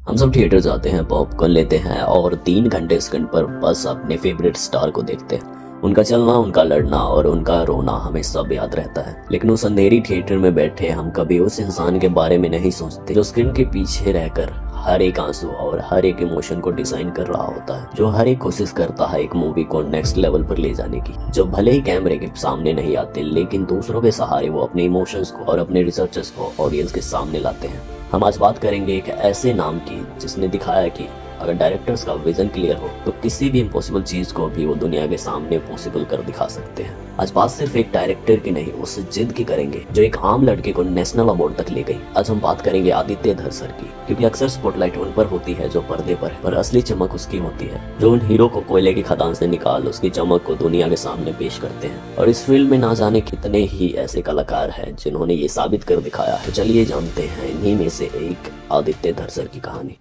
हम सब थिएटर जाते हैं, पॉपकॉर्न लेते हैं और 3 घंटे स्क्रीन पर बस अपने फेवरेट स्टार को देखते हैं। उनका चलना, उनका लड़ना और उनका रोना हमें सब याद रहता है। लेकिन उस अंधेरी थिएटर में बैठे हम कभी उस इंसान के बारे में नहीं सोचते जो स्क्रीन के पीछे रहकर हर एक आंसू और हर एक इमोशन को डिजाइन कर रहा होता है, जो हर एक कोशिश करता है एक मूवी को नेक्स्ट लेवल पर ले जाने की, जो भले ही कैमरे के सामने नहीं आते लेकिन दूसरों के सहारे वो अपने इमोशंस को और अपने रिसर्चेस को ऑडियंस के सामने लाते हैं। हम आज बात करेंगे एक ऐसे नाम की जिसने दिखाया कि अगर डायरेक्टर्स का विजन क्लियर हो तो किसी भी इम्पॉसिबल चीज को भी वो दुनिया के सामने पॉसिबल कर दिखा सकते हैं। आज बात सिर्फ एक डायरेक्टर की नहीं, उस जिद की करेंगे जो एक आम लड़के को नेशनल अवार्ड तक ले गई। आज हम बात करेंगे आदित्य धर सर की, क्योंकि अक्सर स्पॉटलाइट उन पर होती है जो पर्दे पर असली चमक उसकी होती है, जो उन हीरो को कोयले की खदान से निकाल उसकी चमक को दुनिया के सामने पेश करते हैं। और इस फील्ड में ना जाने कितने ही ऐसे कलाकार हैं जिन्होंने ये साबित कर दिखाया है। तो चलिए जानते हैं इन्हीं में से एक आदित्य धर सर की कहानी।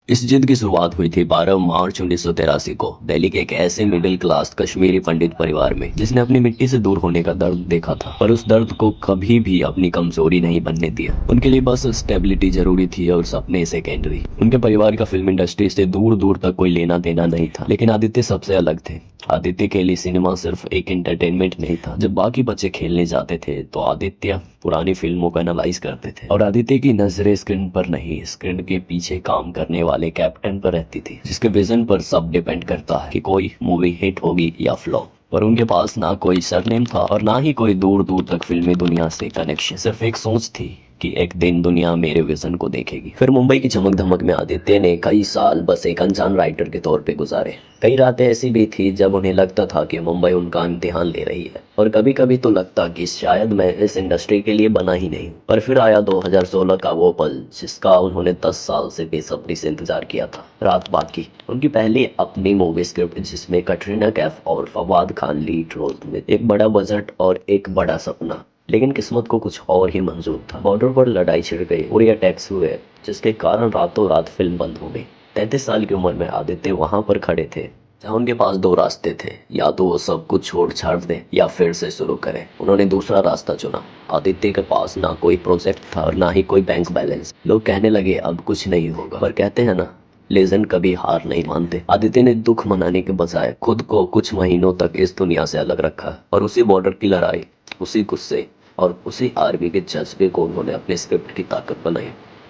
इस जिद की शुरुआत हुई थी 12 मार्च 1983 को दिल्ली के एक ऐसे मिडिल क्लास कश्मीरी पंडित परिवार में जिसने अपनी मिट्टी से दूर होने का दर्द देखा था, पर उस दर्द को कभी भी अपनी कमजोरी नहीं बनने दिया। उनके लिए बस स्टेबिलिटी जरूरी थी और सपने सेकेंडरी। उनके परिवार का फिल्म इंडस्ट्री से दूर दूर तक कोई लेना देना नहीं था, लेकिन आदित्य सबसे अलग थे। आदित्य के लिए सिनेमा सिर्फ एक एंटरटेनमेंट नहीं था। जब बाकी बच्चे खेलने जाते थे तो आदित्य पुरानी फिल्मों को एनालाइज करते थे, और आदित्य की नजरें स्क्रीन पर नहीं, स्क्रीन के पीछे काम करने वाले कैप्टन पर रहती थी, जिसके विजन पर सब डिपेंड करता है कि कोई मूवी हिट होगी या फ्लॉप। पर उनके पास ना कोई सरनेम था और ना ही कोई दूर दूर तक फिल्मी दुनिया से कनेक्शन। सिर्फ एक सोच थी कि एक दिन दुनिया मेरे विजन को देखेगी। फिर मुंबई की चमक धमक में आदित्य ने कई साल बस एक अनजान राइटर के तौर पे गुजारे। कई रातें ऐसी भी थी जब उन्हें लगता था कि मुंबई उनका इम्तिहान ले रही है, और कभी कभी तो लगता कि शायद मैं इस इंडस्ट्री के लिए बना ही नहीं। पर फिर आया 2016 का वो पल जिसका उन्होंने 10 साल से बेसब्री से इंतजार किया था। रात बाकी, उनकी पहली अपनी मूवी स्क्रिप्ट जिसमें कटरीना कैफ और फवाद खान लीड रोल में, एक बड़ा बजट और एक बड़ा सपना। लेकिन किस्मत को कुछ और ही मंजूर था। बॉर्डर पर लड़ाई छिड़ गई, उरी अटैक्स हुए जिसके कारण रातों रात फिल्म बंद हो गई। 33 साल की उम्र में आदित्य वहां पर खड़े थे जहां उनके पास दो रास्ते थे, या तो वो सब कुछ छोड़ छाड़ दें या फिर से शुरू करें। उन्होंने दूसरा रास्ता चुना। आदित्य के पास ना कोई प्रोजेक्ट था और ना ही कोई बैंक बैलेंस। लोग कहने लगे अब कुछ नहीं होगा, पर कहते हैं ना, लेजेंड कभी हार नहीं मानते। आदित्य ने दुख मनाने के बजाय खुद को कुछ महीनों तक इस दुनिया से अलग रखा, और उसी बॉर्डर की लड़ाई, उसी गुस्से और उसी आर्मी के जज्बे को उन्होंने अपने स्क्रिप्ट की ताकत बनाई।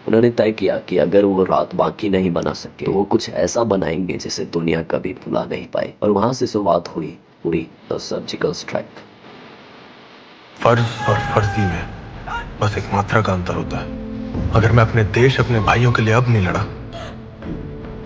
उन्होंने तय किया कि अगर वो रात बाकी नहीं बना सके तो वो कुछ ऐसा बनाएंगे जिसे दुनिया कभी भुला नहीं पाए। और वहां से शुरुआत हुई पूरी द सर्जिकल स्ट्राइक। फर्ज और फर्जी में बस एक मात्रा का अंतर होता है। अगर मैं अपने देश, अपने भाइयों के लिए अब नहीं लड़ा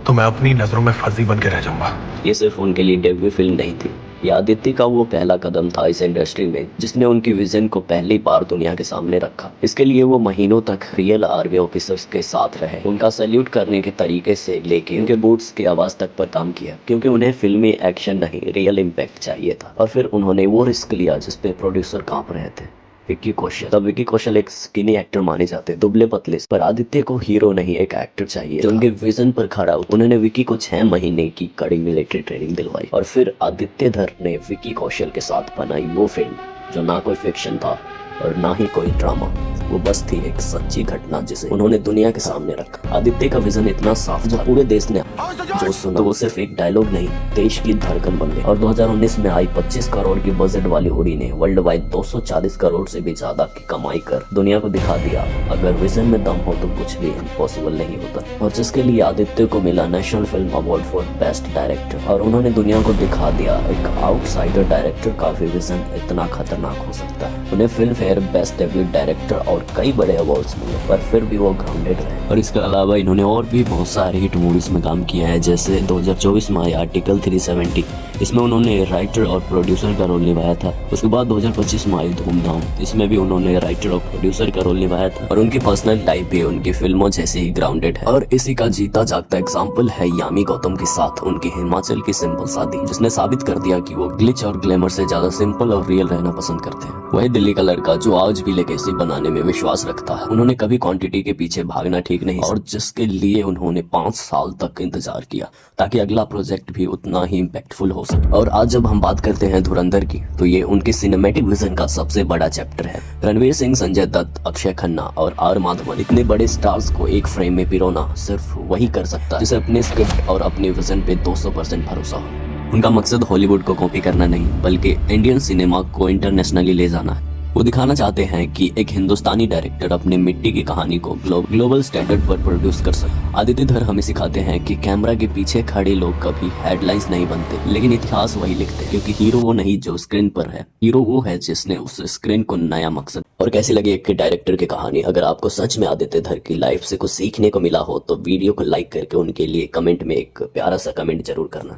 तो मैं अपनी नजरों में फर्जी बन के रह जाऊंगा। ये सिर्फ उनके लिए डेब्यू फिल्म नहीं थी, ये आदित्य का वो पहला कदम था इस इंडस्ट्री में जिसने उनकी विजन को पहली बार दुनिया के सामने रखा। इसके लिए वो महीनों तक रियल आर्मी ऑफिसर्स के साथ रहे, उनका सैल्यूट करने के तरीके से लेके उनके बूट्स की आवाज तक पर काम किया, क्योंकि उन्हें फिल्मी एक्शन नहीं, रियल इम्पैक्ट चाहिए था। और फिर उन्होंने वो रिस्क लिया जिसपे प्रोड्यूसर कांप रहे थे। विक्की कौशल। तब विक्की कौशल एक स्किनी एक्टर माने जाते, दुबले पतले, पर आदित्य को हीरो नहीं एक एक्टर चाहिए जो उनके विजन पर खड़ा हो। उन्होंने विक्की को 6 महीने की कड़ी मिलिट्री ट्रेनिंग दिलवाई, और फिर आदित्य धर ने विक्की कौशल के साथ बनाई वो फिल्म जो ना कोई फिक्शन था और ना ही कोई ड्रामा, वो बस थी एक सच्ची घटना जिसे उन्होंने दुनिया के सामने रखा। आदित्य का विजन इतना साफ था, पूरे देश ने जो सुना वो सिर्फ एक डायलॉग नहीं, देश की धड़कन बन गई। और 2019 में आई 25 करोड़ की बजट वाली उड़ी ने वर्ल्ड वाइड 240 करोड़ से भी ज्यादा की कमाई कर दुनिया को दिखा दिया अगर विजन में दम हो तो कुछ भी इम्पॉसिबल नहीं होता। और जिसके लिए आदित्य को मिला national film award for best director. और उन्होंने दुनिया को दिखा दिया एक आउटसाइडर डायरेक्टर का भी विजन इतना खतरनाक हो सकता है। उन्हें film fair best debut director और कई बड़े अवार्ड्स मिले, पर फिर भी वो ग्राउंडेड रहे। और इसके अलावा इन्होंने और भी बहुत सारे हिट मूवीज में काम किया है, जैसे 2024 में आई आर्टिकल 370, इसमें उन्होंने राइटर और प्रोड्यूसर का रोल निभाया था। उसके बाद 2025 में आई धूमधाम, इसमें भी उन्होंने राइटर और प्रोड्यूसर का रोल निभाया था। और उनकी पर्सनल लाइफ भी उनकी फिल्मों जैसे ही ग्राउंडेड है। और इसी का जीता जागता एग्जाम्पल है यामी गौतम के साथ उनकी हिमाचल की सिंपल शादी, जिसने साबित कर दिया कि वो ग्लिच और ग्लैमर से ज्यादा सिंपल और रियल रहना पसंद करते हैं। वही दिल्ली का लड़का जो आज भी लेगेसी बनाने में विश्वास रखता है। उन्होंने कभी क्वांटिटी के पीछे भागना ठीक नहीं, और जिसके लिए उन्होंने 5 साल तक इंतजार किया ताकि अगला प्रोजेक्ट भी उतना ही इम्पैक्टफुल हो सके। और आज जब हम बात करते हैं धुरंधर की, तो ये उनके सिनेमैटिक विजन का सबसे बड़ा चैप्टर है। रणवीर सिंह, संजय दत्त, अक्षय खन्ना और आर माधवन, इतने बड़े स्टार्स को एक फ्रेम में पिरोना सिर्फ वही कर सकता है जिसे अपने स्क्रिप्ट और अपने विजन पे 200% भरोसा हो। उनका मकसद हॉलीवुड को कॉपी करना नहीं, बल्कि इंडियन सिनेमा को इंटरनेशनली ले जाना है। वो दिखाना चाहते हैं कि एक हिंदुस्तानी डायरेक्टर अपने मिट्टी की कहानी को ग्लोबल स्टैंडर्ड पर प्रोड्यूस कर सकते। आदित्य धर हमें सिखाते हैं कि कैमरा के पीछे खड़े लोग कभी हेडलाइंस नहीं बनते, लेकिन इतिहास वही लिखते हैं, क्योंकि हीरो वो नहीं जो स्क्रीन पर है, हीरो वो है जिसने उस स्क्रीन को नया मकसद। और कैसी लगी एक डायरेक्टर की कहानी? अगर आपको सच में आदित्य धर की लाइफ से कुछ सीखने को मिला हो तो वीडियो को लाइक करके उनके लिए कमेंट में एक प्यारा सा कमेंट जरूर करना।